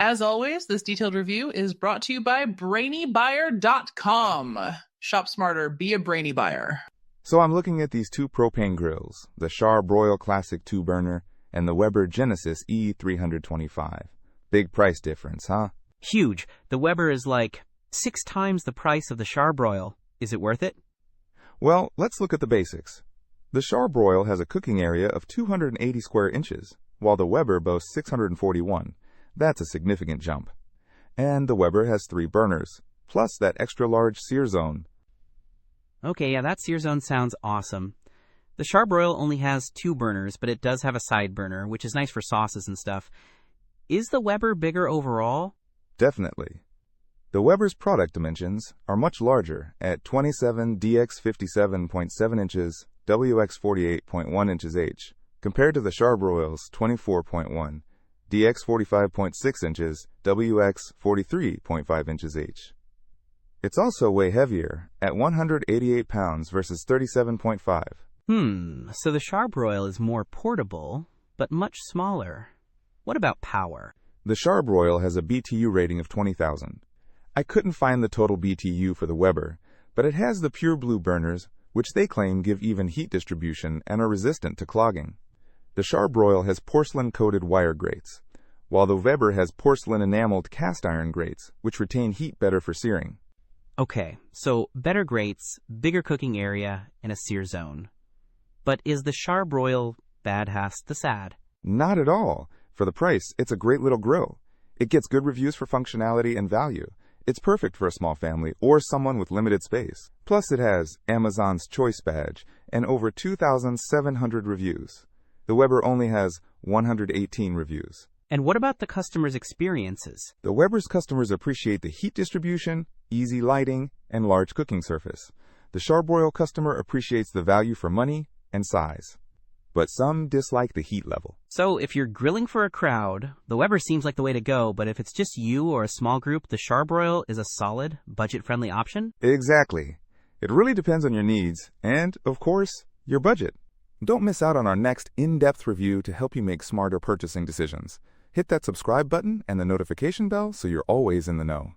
As always, this detailed review is brought to you by BrainyBuyer.com. Shop smarter, be a brainy buyer. So I'm looking at these two propane grills, the Char-Broil Classic 2-burner and the Weber Genesis E-325. Big price difference, huh? Huge. The Weber is like 6 times the price of the Char-Broil. Is it worth it? Well, let's look at the basics. The Char-Broil has a cooking area of 280 square inches, while the Weber boasts 641. That's a significant jump. And the Weber has 3 burners, plus that extra-large sear zone. Okay, yeah, that sear zone sounds awesome. The Char-Broil only has 2 burners, but it does have a side burner, which is nice for sauces and stuff. Is the Weber bigger overall? Definitely. The Weber's product dimensions are much larger at 27 dx 57.7 inches, WX 48.1 inches H, compared to the Char-Broil's 24.1 dx 45.6 inches, WX 43.5 inches H. It's also way heavier at 188 pounds versus 37.5. So the Char-Broil is more portable, but much smaller. What about power? The Char-Broil has a BTU rating of 20,000. I couldn't find the total BTU for the Weber, but it has the pure blue burners, which they claim give even heat distribution and are resistant to clogging. The Char-Broil has porcelain-coated wire grates, while the Weber has porcelain-enameled cast-iron grates, which retain heat better for searing. Okay, so better grates, bigger cooking area, and a sear zone. But is the Char-Broil bad has the sad? Not at all. For the price, it's a great little grill. It gets good reviews for functionality and value. It's perfect for a small family or someone with limited space. Plus, it has Amazon's Choice Badge and over 2,700 reviews. The Weber only has 118 reviews. And what about the customer's experiences? The Weber's customers appreciate the heat distribution, easy lighting, and large cooking surface. The Char-Broil customer appreciates the value for money and size. But some dislike the heat level. So if you're grilling for a crowd, the Weber seems like the way to go, but if it's just you or a small group, the Char-Broil is a solid, budget-friendly option? Exactly. It really depends on your needs and, of course, your budget. Don't miss out on our next in-depth review to help you make smarter purchasing decisions. Hit that subscribe button and the notification bell so you're always in the know.